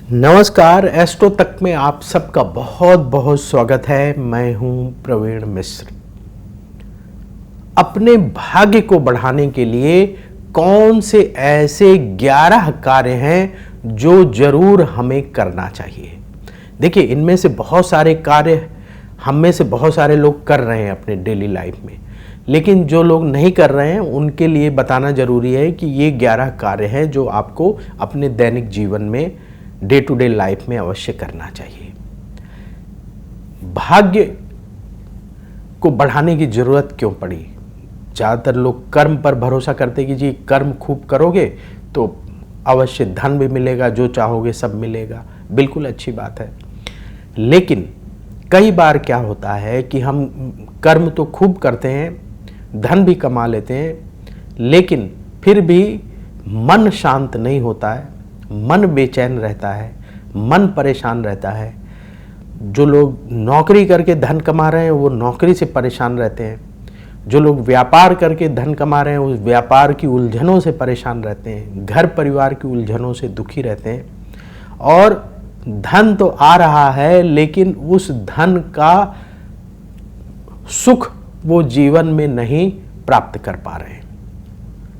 नमस्कार, एस्ट्रो तक में आप सबका बहुत बहुत स्वागत है। मैं हूं प्रवीण मिश्र। अपने भाग्य को बढ़ाने के लिए कौन से ऐसे 11 कार्य हैं जो जरूर हमें करना चाहिए। देखिए, इनमें से बहुत सारे कार्य हम में से बहुत सारे लोग कर रहे हैं अपने डेली लाइफ में, लेकिन जो लोग नहीं कर रहे हैं उनके लिए बताना जरूरी है कि ये 11 कार्य हैं जो आपको अपने दैनिक जीवन में डे टू डे लाइफ में अवश्य करना चाहिए। भाग्य को बढ़ाने की जरूरत क्यों पड़ी? ज़्यादातर लोग कर्म पर भरोसा करते कि जी कर्म खूब करोगे तो अवश्य धन भी मिलेगा, जो चाहोगे सब मिलेगा। बिल्कुल अच्छी बात है, लेकिन कई बार क्या होता है कि हम कर्म तो खूब करते हैं, धन भी कमा लेते हैं, लेकिन फिर भी मन शांत नहीं होता है, मन बेचैन रहता है, मन परेशान रहता है। जो लोग नौकरी करके धन कमा रहे हैं वो नौकरी से परेशान रहते हैं, जो लोग व्यापार करके धन कमा रहे हैं उस व्यापार की उलझनों से परेशान रहते हैं, घर परिवार की उलझनों से दुखी रहते हैं। और धन तो आ रहा है लेकिन उस धन का सुख वो जीवन में नहीं प्राप्त कर पा रहे हैं।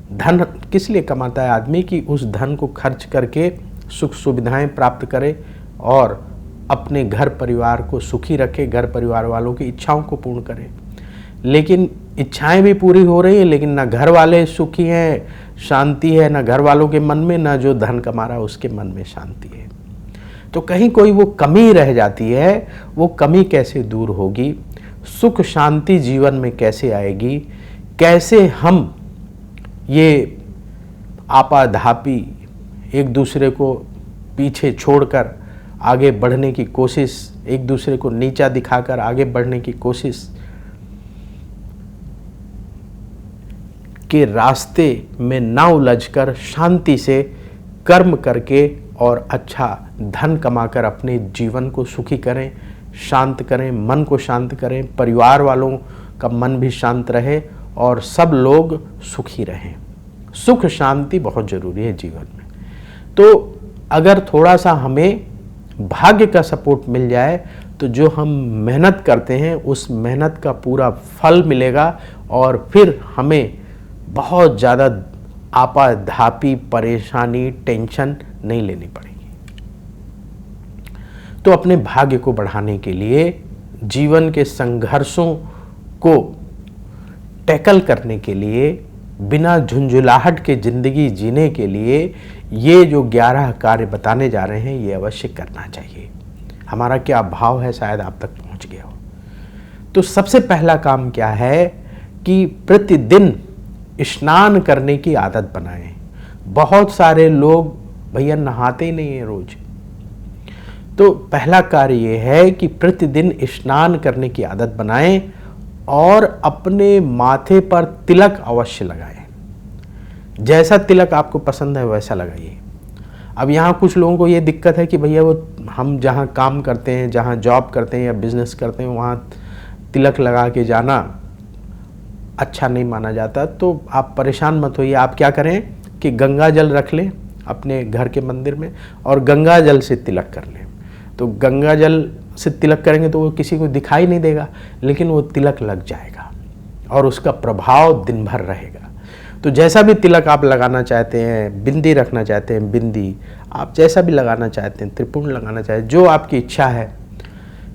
धन किस लिए कमाता है आदमी? कि उस धन को खर्च करके सुख सुविधाएं प्राप्त करे और अपने घर परिवार को सुखी रखे, घर परिवार वालों की इच्छाओं को पूर्ण करे। लेकिन इच्छाएं भी पूरी हो रही हैं, लेकिन ना घर वाले सुखी हैं, शांति है, ना घर वालों के मन में, ना जो धन कमा रहा है उसके मन में शांति है। तो कहीं कोई वो कमी रह जाती है। वो कमी कैसे दूर होगी? सुख शांति जीवन में कैसे आएगी? कैसे हम ये आपाधापी एक दूसरे को पीछे छोड़कर आगे बढ़ने की कोशिश, एक दूसरे को नीचा दिखाकर आगे बढ़ने की कोशिश के रास्ते में ना उलझकर शांति से कर्म करके और अच्छा धन कमाकर अपने जीवन को सुखी करें, शांत करें, मन को शांत करें, परिवार वालों का मन भी शांत रहे और सब लोग सुखी रहें। सुख शांति बहुत जरूरी है जीवन में। तो अगर थोड़ा सा हमें भाग्य का सपोर्ट मिल जाए तो जो हम मेहनत करते हैं उस मेहनत का पूरा फल मिलेगा और फिर हमें बहुत ज़्यादा आपाधापी, परेशानी, टेंशन नहीं लेनी पड़ेगी। तो अपने भाग्य को बढ़ाने के लिए, जीवन के संघर्षों को टैकल करने के लिए, बिना झुंझुलाहट के ज़िंदगी जीने के लिए ये जो 11 कार्य बताने जा रहे हैं ये अवश्य करना चाहिए। हमारा क्या भाव है शायद आप तक पहुंच गया हो। तो सबसे पहला काम क्या है कि प्रतिदिन स्नान करने की आदत बनाएं। बहुत सारे लोग भैया नहाते ही नहीं हैं रोज। तो पहला कार्य ये है कि प्रतिदिन स्नान करने की आदत बनाएं और अपने माथे पर तिलक अवश्य लगाएं। जैसा तिलक आपको पसंद है वैसा लगाइए। अब यहाँ कुछ लोगों को ये दिक्कत है कि भैया वो हम जहाँ काम करते हैं, जहाँ जॉब करते हैं या बिजनेस करते हैं वहाँ तिलक लगा के जाना अच्छा नहीं माना जाता। तो आप परेशान मत होइए। आप क्या करें कि गंगा जल रख लें अपने घर के मंदिर में और गंगा जल से तिलक कर लें। तो गंगा जल से तिलक करेंगे तो वो किसी को दिखाई नहीं देगा, लेकिन वो तिलक लग जाएगा और उसका प्रभाव दिन भर रहेगा। तो जैसा भी तिलक आप लगाना चाहते हैं, बिंदी रखना चाहते हैं, बिंदी आप जैसा भी लगाना चाहते हैं, त्रिपुंड लगाना चाहते हैं, जो आपकी इच्छा है,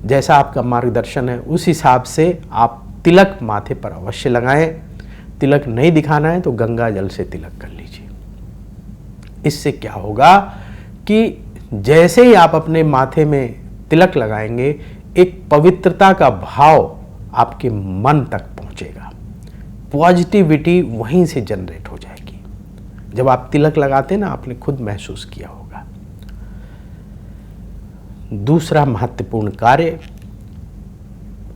जैसा आपका मार्गदर्शन है उस हिसाब से आप तिलक माथे पर अवश्य लगाएं। तिलक नहीं दिखाना है तो गंगा जल से तिलक कर लीजिए। इससे क्या होगा कि जैसे ही आप अपने माथे में तिलक लगाएंगे एक पवित्रता का भाव आपके मन तक पहुंचेगा। पॉजिटिविटी वहीं से जनरेट हो जाएगी। जब आप तिलक लगाते हैं ना, आपने खुद महसूस किया होगा। दूसरा महत्वपूर्ण कार्य,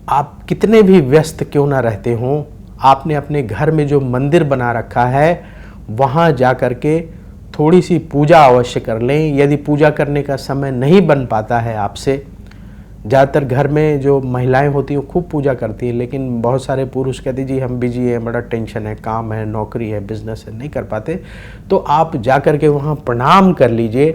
आप कितने भी व्यस्त क्यों ना रहते हों, आपने अपने घर में जो मंदिर बना रखा है वहाँ जा कर के थोड़ी सी पूजा अवश्य कर लें। यदि पूजा करने का समय नहीं बन पाता है आपसे, ज़्यादातर घर में जो महिलाएं होती हैं खूब पूजा करती हैं, लेकिन बहुत सारे पुरुष कहते जी हम बिजी हैं, बड़ा टेंशन है, काम है, नौकरी है, बिजनेस है, नहीं कर पाते। तो आप जा कर के वहाँ प्रणाम कर लीजिए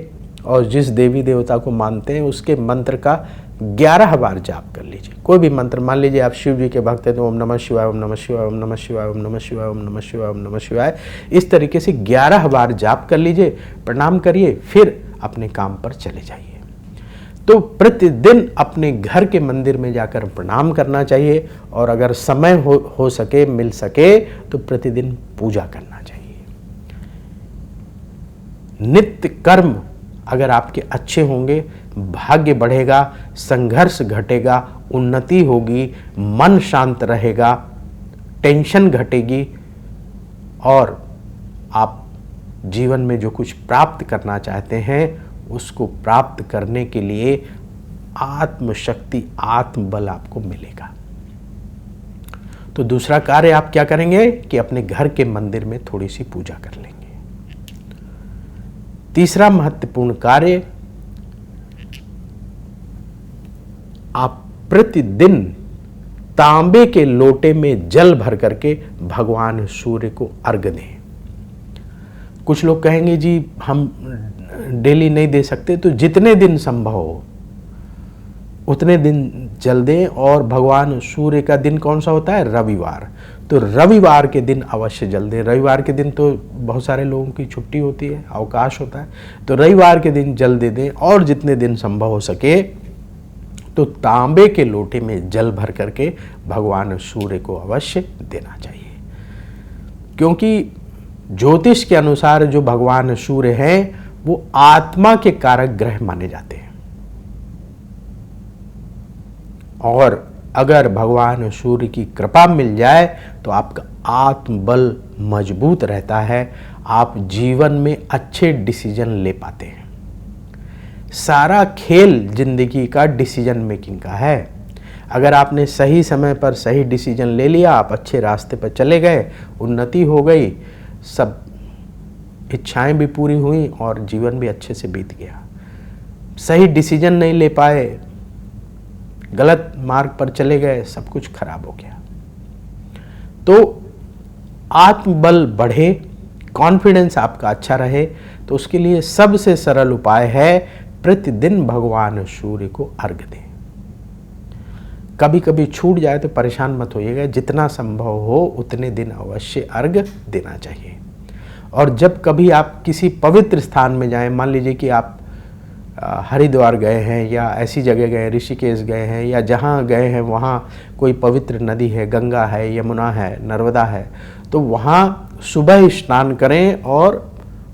और जिस देवी देवता को मानते हैं उसके मंत्र का 11 बार जाप कर लीजिए। कोई भी मंत्र, मान लीजिए आप शिव जी के भक्त हैं तो ओम नमः शिवाय, ओम नमः शिवाय, ओम नमः शिवाय, ओम नमः शिवाय, ओम नमः शिवाय, ओम नमः शिवाय, इस तरीके से 11 बार जाप कर लीजिए, प्रणाम करिए, फिर अपने काम पर चले जाइए। तो प्रतिदिन अपने घर के मंदिर में जाकर प्रणाम करना चाहिए, और अगर समय हो सके, मिल सके, तो प्रतिदिन पूजा करना चाहिए। नित्य कर्म अगर आपके अच्छे होंगे, भाग्य बढ़ेगा, संघर्ष घटेगा, उन्नति होगी, मन शांत रहेगा, टेंशन घटेगी, और आप जीवन में जो कुछ प्राप्त करना चाहते हैं उसको प्राप्त करने के लिए आत्मशक्ति, आत्मबल आपको मिलेगा। तो दूसरा कार्य आप क्या करेंगे कि अपने घर के मंदिर में थोड़ी सी पूजा कर लेंगे। तीसरा महत्वपूर्ण कार्य, आप प्रतिदिन तांबे के लोटे में जल भर करके भगवान सूर्य को अर्घ्य दें। कुछ लोग कहेंगे जी हम डेली नहीं दे सकते, तो जितने दिन संभव हो उतने दिन जल दें। और भगवान सूर्य का दिन कौन सा होता है? रविवार। तो रविवार के दिन अवश्य जल दें। रविवार के दिन तो बहुत सारे लोगों की छुट्टी होती है, अवकाश होता है, तो रविवार के दिन जल दे दें। और जितने दिन संभव हो सके तो तांबे के लोटे में जल भर करके भगवान सूर्य को अवश्य देना चाहिए, क्योंकि ज्योतिष के अनुसार जो भगवान सूर्य हैं वो आत्मा के कारक ग्रह माने जाते हैं। और अगर भगवान सूर्य की कृपा मिल जाए तो आपका आत्मबल मजबूत रहता है, आप जीवन में अच्छे डिसीजन ले पाते हैं। सारा खेल जिंदगी का डिसीजन मेकिंग का है। अगर आपने सही समय पर सही डिसीजन ले लिया, आप अच्छे रास्ते पर चले गए, उन्नति हो गई, सब इच्छाएं भी पूरी हुई और जीवन भी अच्छे से बीत गया। सही डिसीजन नहीं ले पाए, गलत मार्ग पर चले गए, सब कुछ खराब हो गया। तो आत्मबल बढ़े, कॉन्फिडेंस आपका अच्छा रहे, तो उसके लिए सबसे सरल उपाय है प्रतिदिन भगवान सूर्य को अर्घ्य दें। कभी कभी छूट जाए तो परेशान मत होइएगा, जितना संभव हो उतने दिन अवश्य अर्घ्य देना चाहिए। और जब कभी आप किसी पवित्र स्थान में जाएं, मान लीजिए कि आप हरिद्वार गए हैं या ऐसी जगह गए, ऋषिकेश गए हैं, या जहाँ गए हैं वहाँ कोई पवित्र नदी है, गंगा है, यमुना है, नर्मदा है, तो वहाँ सुबह स्नान करें और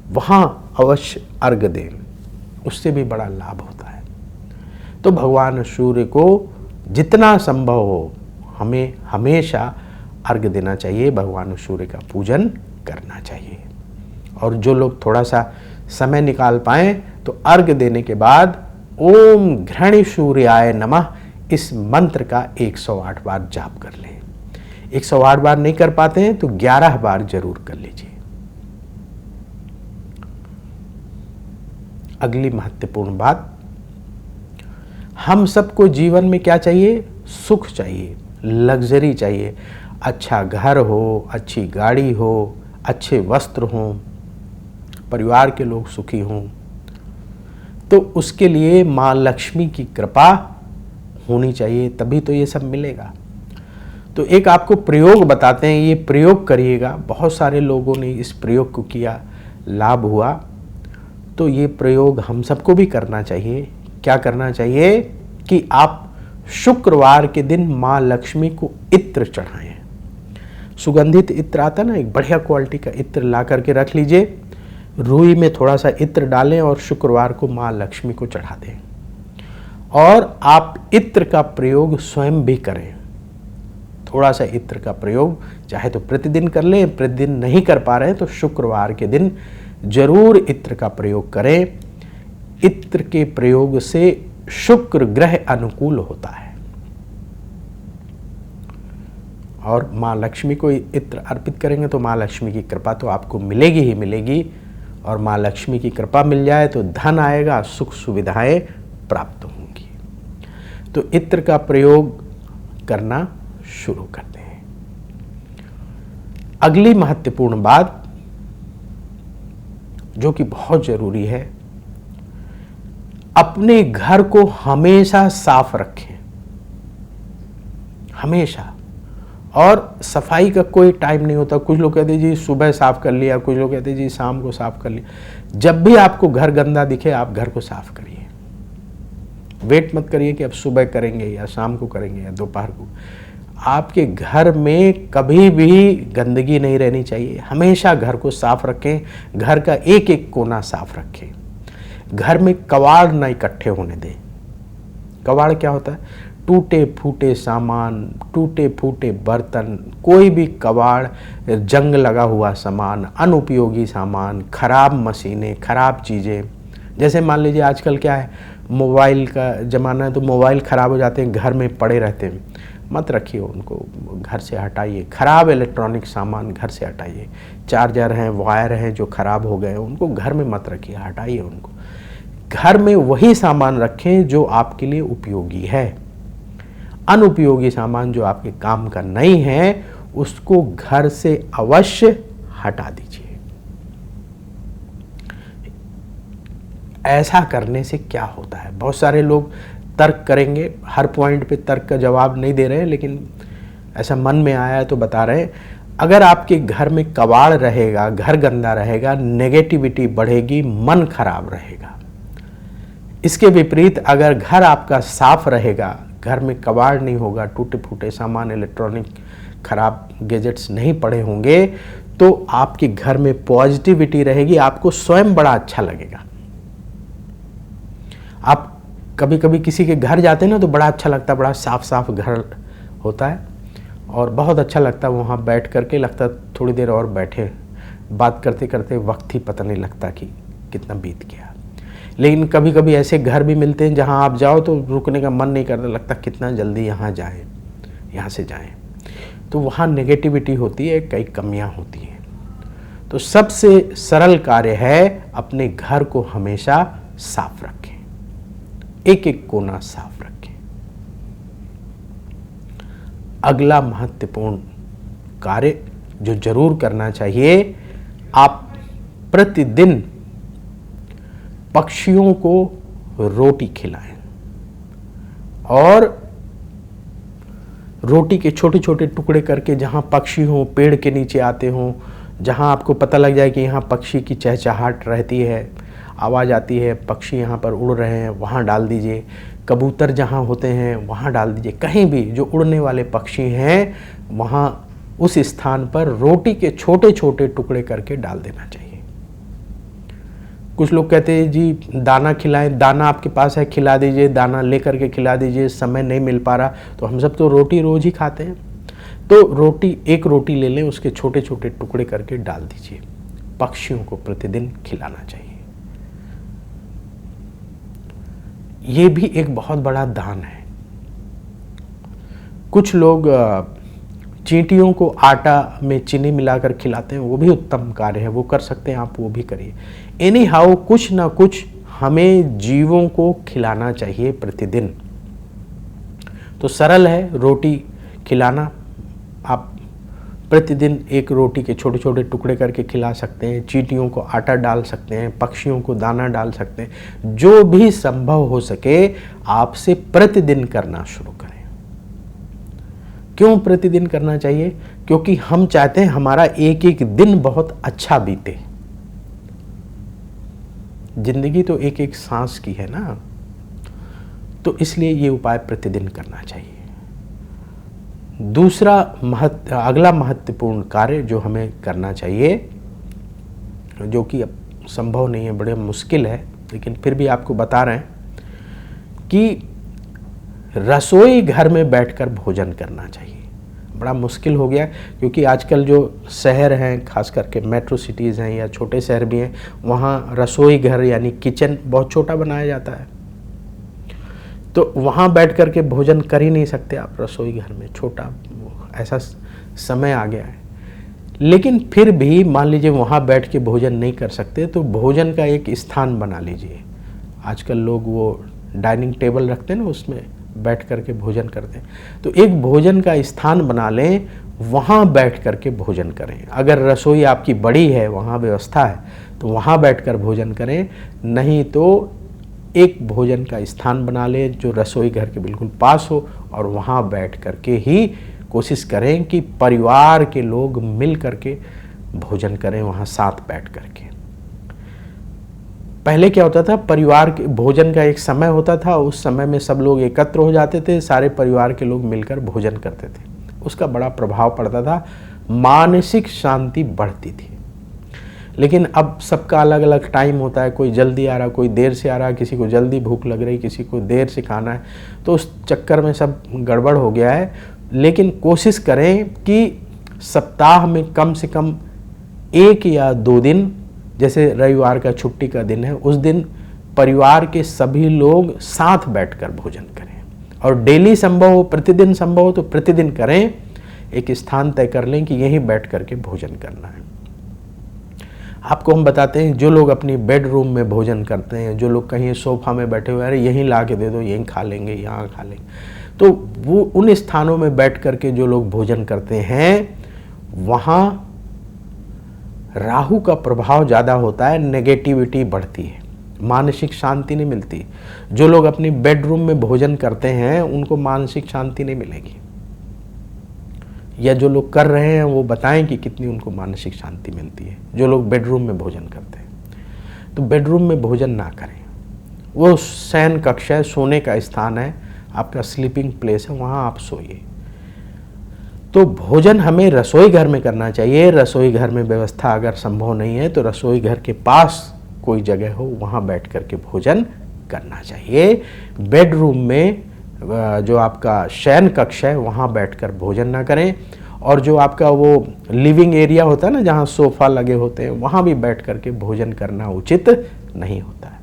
वहाँ अवश्य अर्घ्य दें, उससे भी बड़ा लाभ होता है। तो भगवान सूर्य को जितना संभव हो हमें हमेशा अर्घ्य देना चाहिए, भगवान सूर्य का पूजन करना चाहिए। और जो लोग थोड़ा सा समय निकाल पाएं तो अर्घ्य देने के बाद ओम घृणी सूर्याय नमः इस मंत्र का 108 बार जाप कर लें। 108 बार नहीं कर पाते हैं तो 11 बार जरूर कर लीजिए। अगली महत्वपूर्ण बात, हम सबको जीवन में क्या चाहिए? सुख चाहिए, लग्जरी चाहिए। अच्छा घर हो, अच्छी गाड़ी हो, अच्छे वस्त्र हों, परिवार के लोग सुखी हों, तो उसके लिए माँ लक्ष्मी की कृपा होनी चाहिए, तभी तो ये सब मिलेगा। तो एक आपको प्रयोग बताते हैं, ये प्रयोग करिएगा। बहुत सारे लोगों ने इस प्रयोग को किया, लाभ हुआ, तो ये प्रयोग हम सबको भी करना चाहिए। क्या करना चाहिए कि आप शुक्रवार के दिन माँ लक्ष्मी को इत्र चढ़ाएं। सुगंधित इत्र आता ना, एक बढ़िया क्वालिटी का इत्र ला करके रख लीजिए, रुई में थोड़ा सा इत्र डालें और शुक्रवार को माँ लक्ष्मी को चढ़ा दें। और आप इत्र का प्रयोग स्वयं भी करें। थोड़ा सा इत्र का प्रयोग चाहे तो प्रतिदिन कर लें, प्रतिदिन नहीं कर पा रहे हैं तो शुक्रवार के दिन जरूर इत्र का प्रयोग करें। इत्र के प्रयोग से शुक्र ग्रह अनुकूल होता है और माँ लक्ष्मी को इत्र अर्पित करेंगे तो माँ लक्ष्मी की कृपा तो आपको मिलेगी ही मिलेगी। और माँ लक्ष्मी की कृपा मिल जाए तो धन आएगा, सुख सुविधाएं प्राप्त होंगी। तो इत्र का प्रयोग करना शुरू करते हैं। अगली महत्वपूर्ण बात जो कि बहुत जरूरी है अपने घर को हमेशा साफ रखें, हमेशा। और सफाई का कोई टाइम नहीं होता। कुछ लोग कहते हैं जी सुबह साफ कर लिया, कुछ लोग कहते हैं जी शाम को साफ कर लिया। जब भी आपको घर गंदा दिखे आप घर को साफ करिए। वेट मत करिए कि अब सुबह करेंगे या शाम को करेंगे या दोपहर को। आपके घर में कभी भी गंदगी नहीं रहनी चाहिए। हमेशा घर को साफ रखें, घर का एक एक कोना साफ रखें। घर में कबाड़ ना इकट्ठे होने दें। कबाड़ क्या होता है? टूटे फूटे सामान, टूटे फूटे बर्तन, कोई भी कबाड़, जंग लगा हुआ सामान, अनुपयोगी सामान, खराब मशीनें, खराब चीज़ें। जैसे मान लीजिए आजकल क्या है, मोबाइल का ज़माना है, तो मोबाइल ख़राब हो जाते हैं, घर में पड़े रहते हैं। मत रखिए उनको, घर से हटाइए। ख़राब इलेक्ट्रॉनिक सामान घर से हटाइए। चार्जर हैं, वायर हैं जो ख़राब हो गए, उनको घर में मत रखिए, हटाइए उनको। घर में वही सामान रखें जो आपके लिए उपयोगी है। अनुपयोगी सामान जो आपके काम का नहीं है उसको घर से अवश्य हटा दीजिए। ऐसा करने से क्या होता है? बहुत सारे लोग तर्क करेंगे, हर पॉइंट पे तर्क का जवाब नहीं दे रहे हैं, लेकिन ऐसा मन में आया है तो बता रहे हैं। अगर आपके घर में कबाड़ रहेगा, घर गंदा रहेगा, नेगेटिविटी बढ़ेगी, मन खराब रहेगा। इसके विपरीत अगर घर आपका साफ रहेगा, घर में कबाड़ नहीं होगा, टूटे फूटे सामान, इलेक्ट्रॉनिक खराब गैजेट्स नहीं पड़े होंगे, तो आपके घर में पॉजिटिविटी रहेगी, आपको स्वयं बड़ा अच्छा लगेगा। आप कभी कभी किसी के घर जाते हैं ना तो बड़ा अच्छा लगता है, बड़ा साफ साफ घर होता है और बहुत अच्छा लगता है। वहाँ बैठ करके लगता है थोड़ी देर और बैठे, बात करते करते वक्त ही पता नहीं लगता कि कितना बीत गया। लेकिन कभी कभी ऐसे घर भी मिलते हैं जहाँ आप जाओ तो रुकने का मन नहीं करता, लगता कितना जल्दी यहाँ जाएं, यहाँ से जाएं। तो वहाँ नेगेटिविटी होती है, कई कमियाँ होती हैं। तो सबसे सरल कार्य है अपने घर को हमेशा साफ रखें, एक एक कोना साफ रखें। अगला महत्वपूर्ण कार्य जो जरूर करना चाहिए, आप प्रतिदिन पक्षियों को रोटी खिलाएं और रोटी के छोटे छोटे टुकड़े करके, जहां पक्षी हो, पेड़ के नीचे आते हों, जहां आपको पता लग जाए कि यहाँ पक्षी की चहचहाट रहती है, आवाज़ आती है, पक्षी यहाँ पर उड़ रहे हैं, वहाँ डाल दीजिए। कबूतर जहाँ होते हैं वहाँ डाल दीजिए। कहीं भी जो उड़ने वाले पक्षी हैं वहाँ उस स्थान पर रोटी के छोटे छोटे टुकड़े करके डाल देना चाहिए। कुछ लोग कहते हैं जी दाना खिलाएं, दाना आपके पास है खिला दीजिए, दाना ले करके खिला दीजिए, समय नहीं मिल पा रहा। तो हम सब तो रोटी रोज़ ही खाते हैं, तो रोटी, एक रोटी ले लें, उसके छोटे छोटे टुकड़े करके डाल दीजिए। पक्षियों को प्रतिदिन खिलाना चाहिए। ये भी एक बहुत बड़ा दान है। कुछ लोग चींटियों को आटा में चीनी मिलाकर खिलाते हैं, वो भी उत्तम कार्य है, वो कर सकते हैं, आप वो भी करिए। एनी हाउ कुछ ना कुछ हमें जीवों को खिलाना चाहिए प्रतिदिन। तो सरल है रोटी खिलाना। आप प्रतिदिन एक रोटी के छोटे छोटे टुकड़े करके खिला सकते हैं, चींटियों को आटा डाल सकते हैं, पक्षियों को दाना डाल सकते हैं। जो भी संभव हो सके आपसे प्रतिदिन करना शुरू करें। क्यों प्रतिदिन करना चाहिए? क्योंकि हम चाहते हैं हमारा एक एक दिन बहुत अच्छा बीते। जिंदगी तो एक एक सांस की है ना, तो इसलिए ये उपाय प्रतिदिन करना चाहिए। दूसरा अगला महत्वपूर्ण कार्य जो हमें करना चाहिए, जो कि अब संभव नहीं है, बड़े मुश्किल है, लेकिन फिर भी आपको बता रहे हैं कि रसोई घर में बैठकर भोजन करना चाहिए। बड़ा मुश्किल हो गया क्योंकि आजकल जो शहर हैं, खास करके मेट्रो सिटीज़ हैं या छोटे शहर भी हैं, वहाँ रसोई घर यानी किचन बहुत छोटा बनाया जाता है। तो वहाँ बैठ कर के भोजन कर ही नहीं सकते आप रसोई घर में, छोटा ऐसा समय आ गया है। लेकिन फिर भी मान लीजिए वहाँ बैठ के भोजन नहीं कर सकते तो भोजन का एक स्थान बना लीजिए। आजकल लोग वो डाइनिंग टेबल रखते हैं ना, उसमें बैठ कर के भोजन करते हैं। तो एक भोजन का स्थान बना लें, वहाँ बैठ कर के भोजन करें। अगर रसोई आपकी बड़ी है, वहाँ व्यवस्था है, तो वहाँ बैठ कर भोजन करें। नहीं तो एक भोजन का स्थान बना लें जो रसोई घर के बिल्कुल पास हो, और वहाँ बैठ करके ही कोशिश करें कि परिवार के लोग मिल करके भोजन करें, वहाँ साथ बैठ करके। पहले क्या होता था, परिवार के भोजन का एक समय होता था, उस समय में सब लोग एकत्र हो जाते थे, सारे परिवार के लोग मिलकर भोजन करते थे, उसका बड़ा प्रभाव पड़ता था, मानसिक शांति बढ़ती थी। लेकिन अब सबका अलग अलग टाइम होता है, कोई जल्दी आ रहा, कोई देर से आ रहा, किसी को जल्दी भूख लग रही, किसी को देर से खाना है, तो उस चक्कर में सब गड़बड़ हो गया है। लेकिन कोशिश करें कि सप्ताह में कम से कम 1 या 2 दिन, जैसे रविवार का छुट्टी का दिन है, उस दिन परिवार के सभी लोग साथ बैठकर भोजन करें। और डेली संभव हो, प्रतिदिन संभव हो तो प्रतिदिन करें। एक स्थान तय कर लें कि यहीं बैठ करके भोजन करना है। आपको हम बताते हैं, जो लोग अपनी बेडरूम में भोजन करते हैं, जो लोग कहीं सोफा में बैठे हुए, अरे यहीं ला के दे दो, यहीं खा लेंगे, यहाँ खा लेंगे, तो वो उन स्थानों में बैठ करके जो लोग भोजन करते हैं, वहाँ राहु का प्रभाव ज़्यादा होता है, नेगेटिविटी बढ़ती है, मानसिक शांति नहीं मिलती। जो लोग अपनी बेडरूम में भोजन करते हैं उनको मानसिक शांति नहीं मिलेगी, या जो लोग कर रहे हैं वो बताएं कि कितनी उनको मानसिक शांति मिलती है, जो लोग बेडरूम में भोजन करते हैं। तो बेडरूम में भोजन ना करें, वो शयन कक्ष है, सोने का स्थान है, आपका स्लीपिंग प्लेस है, वहाँ आप सोइए। तो भोजन हमें रसोई घर में करना चाहिए। रसोई घर में व्यवस्था अगर संभव नहीं है तो रसोई घर के पास कोई जगह हो, वहाँ बैठ कर के भोजन करना चाहिए। बेडरूम में जो आपका शयन कक्ष है वहाँ बैठकर भोजन ना करें, और जो आपका वो लिविंग एरिया होता है ना, जहाँ सोफ़ा लगे होते हैं, वहाँ भी बैठ कर के भोजन करना उचित नहीं होता है।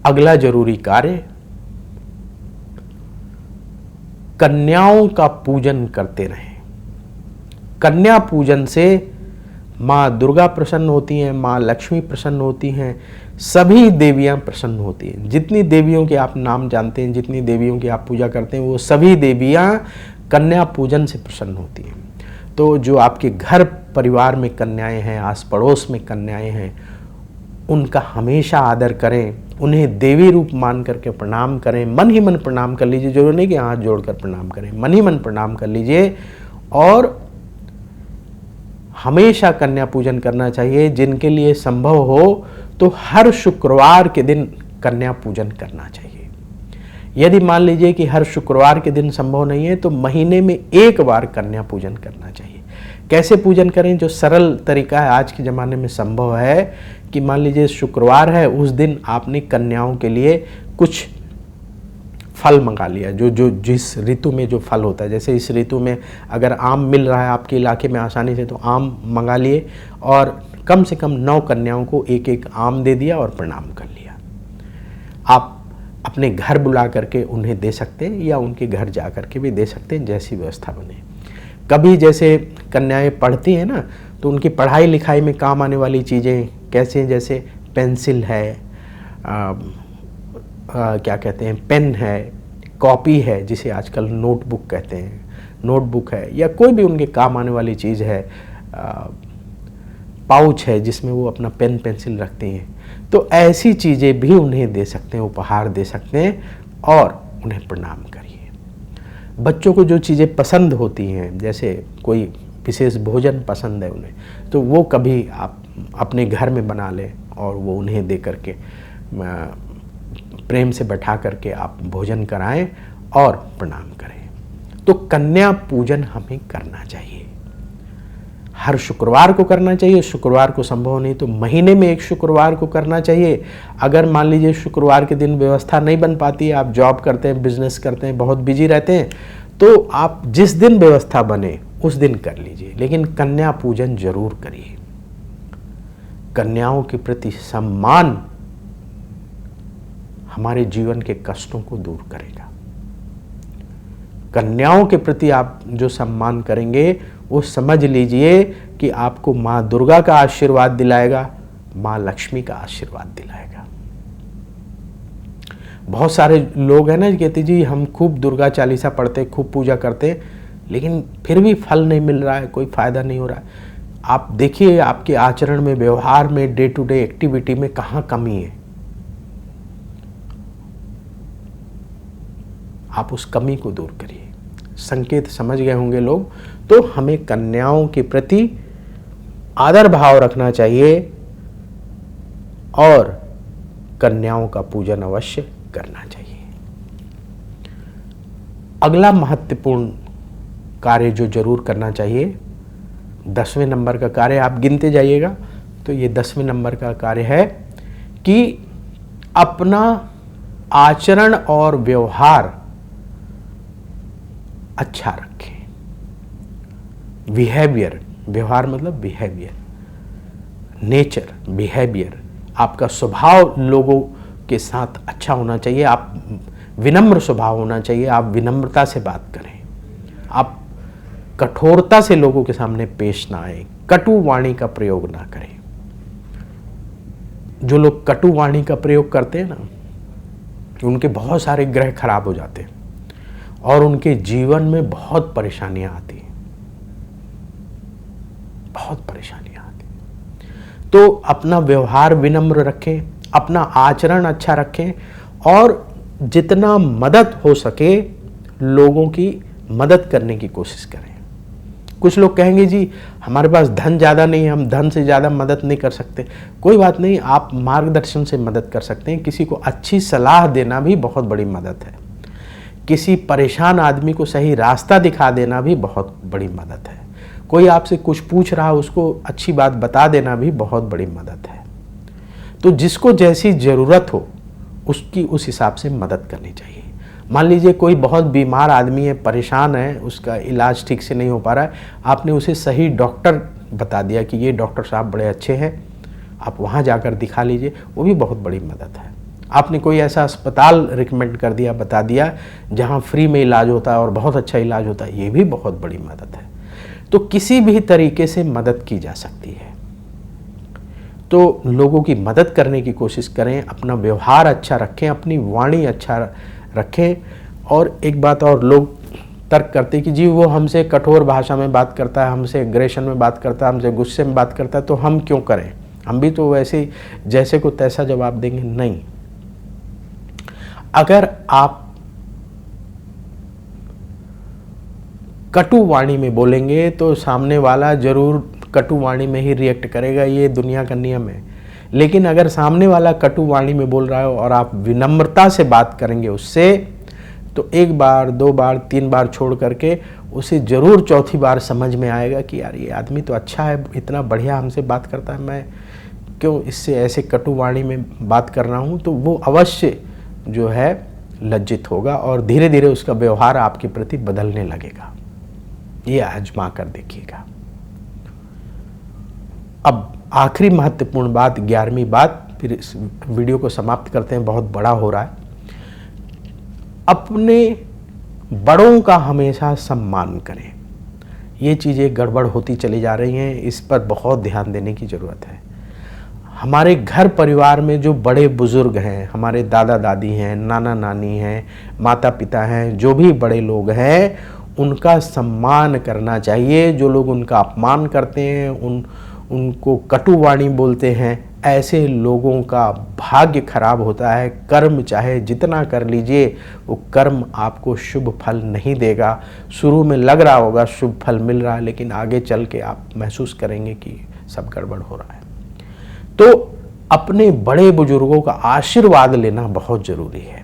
अगला जरूरी कार्य, कन्याओं का पूजन करते रहें। कन्या पूजन से माँ दुर्गा प्रसन्न होती हैं, माँ लक्ष्मी प्रसन्न होती हैं, सभी देवियाँ प्रसन्न होती हैं। जितनी देवियों के आप नाम जानते हैं, जितनी देवियों की आप पूजा करते हैं, वो सभी देवियाँ कन्या पूजन से प्रसन्न होती हैं। तो जो आपके घर परिवार में कन्याएं हैं, आस पड़ोस में कन्याएं हैं, उनका हमेशा आदर करें, उन्हें देवी रूप मान करके प्रणाम करें, मन ही मन प्रणाम कर लीजिए, जरूर नहीं कि हाथ जोड़कर प्रणाम करें, मन ही मन प्रणाम कर लीजिए। और हमेशा कन्या पूजन करना चाहिए। जिनके लिए संभव हो तो हर शुक्रवार के दिन कन्या पूजन करना चाहिए। यदि मान लीजिए कि हर शुक्रवार के दिन संभव नहीं है तो महीने में 1 बार कन्या पूजन करना चाहिए। कैसे पूजन करें? जो सरल तरीका है, आज के ज़माने में संभव है कि मान लीजिए शुक्रवार है, उस दिन आपने कन्याओं के लिए कुछ फल मंगा लिया, जो जिस ऋतु में जो फल होता है। जैसे इस ऋतु में अगर आम मिल रहा है आपके इलाके में आसानी से, तो आम मंगा लिए और कम से कम 9 कन्याओं को 1-1 आम दे दिया और प्रणाम कर लिया। आप अपने घर बुला करके उन्हें दे सकते हैं या उनके घर जा करके भी दे सकते हैं, जैसी व्यवस्था बने। कभी जैसे कन्याएं पढ़ती हैं ना, तो उनकी पढ़ाई लिखाई में काम आने वाली चीज़ें कैसे, जैसे पेंसिल है, क्या कहते हैं, पेन है, कॉपी है, जिसे आजकल नोटबुक कहते हैं, नोटबुक है, या कोई भी उनके काम आने वाली चीज़ है, पाउच है जिसमें वो अपना पेन पेंसिल रखती हैं, तो ऐसी चीज़ें भी उन्हें दे सकते हैं, उपहार दे सकते हैं और उन्हें प्रणाम करिए। बच्चों को जो चीज़ें पसंद होती हैं, जैसे कोई विशेष भोजन पसंद है उन्हें, तो वो कभी आप अपने घर में बना लें और वो उन्हें दे करके प्रेम से बैठा करके आप भोजन कराएं और प्रणाम करें। तो कन्या पूजन हमें करना चाहिए, हर शुक्रवार को करना चाहिए। शुक्रवार को संभव नहीं तो महीने में 1 शुक्रवार को करना चाहिए। अगर मान लीजिए शुक्रवार के दिन व्यवस्था नहीं बन पाती है, आप जॉब करते हैं, बिजनेस करते हैं, बहुत बिजी रहते हैं, तो आप जिस दिन व्यवस्था बने उस दिन कर लीजिए, लेकिन कन्या पूजन जरूर करिए। कन्याओं के प्रति सम्मान हमारे जीवन के कष्टों को दूर करेगा। कन्याओं के प्रति आप जो सम्मान करेंगे वो समझ लीजिए कि आपको माँ दुर्गा का आशीर्वाद दिलाएगा, माँ लक्ष्मी का आशीर्वाद दिलाएगा। बहुत सारे लोग हैं ना, कहते जी हम खूब दुर्गा चालीसा पढ़ते, खूब पूजा करते, लेकिन फिर भी फल नहीं मिल रहा है, कोई फायदा नहीं हो रहा है। आप देखिए आपके आचरण में, व्यवहार में, डे टू डे एक्टिविटी में कहाँ कमी है। आप उस कमी को दूर करिए। संकेत समझ गए होंगे लोग। तो हमें कन्याओं के प्रति आदर भाव रखना चाहिए और कन्याओं का पूजन अवश्य करना चाहिए। अगला महत्वपूर्ण कार्य जो जरूर करना चाहिए, 10वें नंबर का कार्य, आप गिनते जाइएगा। तो ये 10वें नंबर का कार्य है कि अपना आचरण और व्यवहार अच्छा रखें। बिहेवियर, व्यवहार मतलब बिहेवियर, नेचर, बिहेवियर, आपका स्वभाव लोगों के साथ अच्छा होना चाहिए। आप विनम्र स्वभाव होना चाहिए। आप विनम्रता से बात करें। आप कठोरता से लोगों के सामने पेश ना आए। कटु वाणी का प्रयोग ना करें। जो लोग कटु वाणी का प्रयोग करते हैं ना, उनके बहुत सारे ग्रह खराब हो जाते हैं और उनके जीवन में बहुत परेशानियां आती हैं, बहुत परेशानियां आती हैं। तो अपना व्यवहार विनम्र रखें, अपना आचरण अच्छा रखें और जितना मदद हो सके लोगों की मदद करने की कोशिश करें। कुछ लोग कहेंगे जी हमारे पास धन ज़्यादा नहीं है, हम धन से ज़्यादा मदद नहीं कर सकते। कोई बात नहीं, आप मार्गदर्शन से मदद कर सकते हैं। किसी को अच्छी सलाह देना भी बहुत बड़ी मदद है। किसी परेशान आदमी को सही रास्ता दिखा देना भी बहुत बड़ी मदद है। कोई आपसे कुछ पूछ रहा है, उसको अच्छी बात बता देना भी बहुत बड़ी मदद है। तो जिसको जैसी ज़रूरत हो उसकी उस हिसाब से मदद करनी चाहिए। मान लीजिए कोई बहुत बीमार आदमी है, परेशान है, उसका इलाज ठीक से नहीं हो पा रहा है, आपने उसे सही डॉक्टर बता दिया कि ये डॉक्टर साहब बड़े अच्छे हैं, आप वहाँ जाकर दिखा लीजिए, वो भी बहुत बड़ी मदद है। आपने कोई ऐसा अस्पताल रिकमेंड कर दिया, बता दिया जहाँ फ्री में इलाज होता है और बहुत अच्छा इलाज होता है, ये भी बहुत बड़ी मदद है। तो किसी भी तरीके से मदद की जा सकती है। तो लोगों की मदद करने की कोशिश करें, अपना व्यवहार अच्छा रखें, अपनी वाणी अच्छा रखें। और एक बात और, लोग तर्क करते कि जी वो हमसे कठोर भाषा में बात करता है, हमसे एग्रेशन में बात करता है, हमसे गुस्से में बात करता है, तो हम क्यों करें, हम भी तो वैसे जैसे को तैसा जवाब देंगे। नहीं, अगर आप कटु वाणी में बोलेंगे तो सामने वाला जरूर कटु वाणी में ही रिएक्ट करेगा, ये दुनिया का नियम है। लेकिन अगर सामने वाला कटु वाणी में बोल रहा है और आप विनम्रता से बात करेंगे उससे, तो एक बार, दो बार, तीन बार छोड़ करके उसे ज़रूर चौथी बार समझ में आएगा कि यार ये आदमी तो अच्छा है, इतना बढ़िया हमसे बात करता है, मैं क्यों इससे ऐसे कटु वाणी में बात कर रहा हूँ। तो वो अवश्य जो है लज्जित होगा और धीरे धीरे उसका व्यवहार आपके प्रति बदलने लगेगा। ये आजमा कर देखिएगा। अब आखिरी महत्वपूर्ण बात, 11वीं बात, फिर इस वीडियो को समाप्त करते हैं, बहुत बड़ा हो रहा है। अपने बड़ों का हमेशा सम्मान करें। ये चीज़ें गड़बड़ होती चली जा रही हैं, इस पर बहुत ध्यान देने की ज़रूरत है। हमारे घर परिवार में जो बड़े बुज़ुर्ग हैं, हमारे दादा दादी हैं, नाना नानी हैं, माता पिता हैं, जो भी बड़े लोग हैं, उनका सम्मान करना चाहिए। जो लोग उनका अपमान करते हैं, उनको कटु वाणी बोलते हैं, ऐसे लोगों का भाग्य खराब होता है। कर्म चाहे जितना कर लीजिए, वो कर्म आपको शुभ फल नहीं देगा। शुरू में लग रहा होगा शुभ फल मिल रहा है, लेकिन आगे चल के आप महसूस करेंगे कि सब गड़बड़ हो रहा है। तो अपने बड़े बुजुर्गों का आशीर्वाद लेना बहुत ज़रूरी है।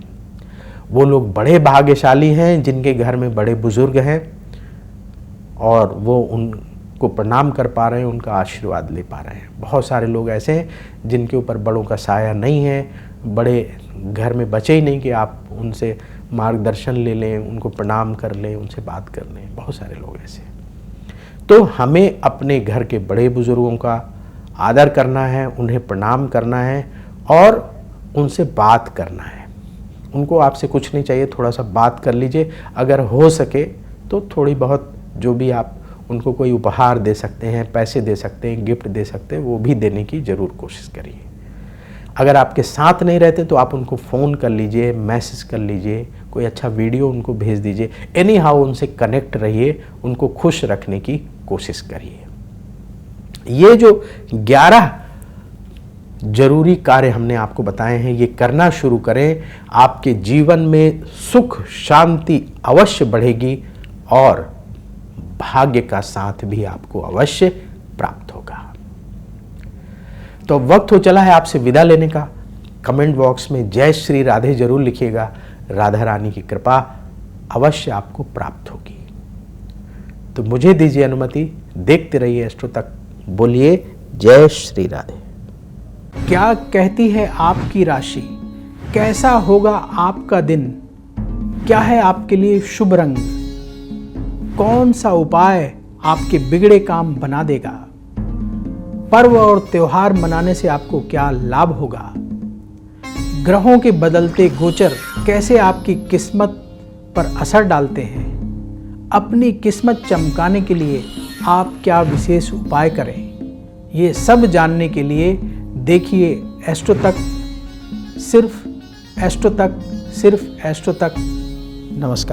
वो लोग बड़े भाग्यशाली हैं जिनके घर में बड़े बुजुर्ग हैं और वो उनको प्रणाम कर पा रहे हैं, उनका आशीर्वाद ले पा रहे हैं। बहुत सारे लोग ऐसे हैं जिनके ऊपर बड़ों का साया नहीं है, बड़े घर में बचे ही नहीं कि आप उनसे मार्गदर्शन ले लें, उनको प्रणाम कर लें, उनसे बात कर लें। बहुत सारे लोग ऐसे हैं। तो हमें अपने घर के बड़े बुजुर्गों का आदर करना है, उन्हें प्रणाम करना है और उनसे बात करना है। उनको आपसे कुछ नहीं चाहिए, थोड़ा सा बात कर लीजिए। अगर हो सके तो थोड़ी बहुत जो भी आप उनको कोई उपहार दे सकते हैं, पैसे दे सकते हैं, गिफ्ट दे सकते हैं, वो भी देने की ज़रूर कोशिश करिए। अगर आपके साथ नहीं रहते तो आप उनको फ़ोन कर लीजिए, मैसेज कर लीजिए, कोई अच्छा वीडियो उनको भेज दीजिए। एनी हाउ उनसे कनेक्ट रहिए, उनको खुश रखने की कोशिश करिए। ये जो 11 जरूरी कार्य हमने आपको बताए हैं, ये करना शुरू करें, आपके जीवन में सुख शांति अवश्य बढ़ेगी और भाग्य का साथ भी आपको अवश्य प्राप्त होगा। तो वक्त हो चला है आपसे विदा लेने का। कमेंट बॉक्स में जय श्री राधे जरूर लिखिएगा। राधा रानी की कृपा अवश्य आपको प्राप्त होगी। तो मुझे दीजिए अनुमति, देखते रहिए एस्ट्रो तक। बोलिए जय श्री राधे। क्या कहती है आपकी राशि, कैसा होगा आपका दिन, क्या है आपके लिए शुभ रंग, कौन सा उपाय आपके बिगड़े काम बना देगा, पर्व और त्योहार मनाने से आपको क्या लाभ होगा, ग्रहों के बदलते गोचर कैसे आपकी किस्मत पर असर डालते हैं, अपनी किस्मत चमकाने के लिए आप क्या विशेष उपाय करें, ये सब जानने के लिए देखिए एस्ट्रो तक, सिर्फ एस्ट्रो तक, सिर्फ एस्ट्रो तक। नमस्कार।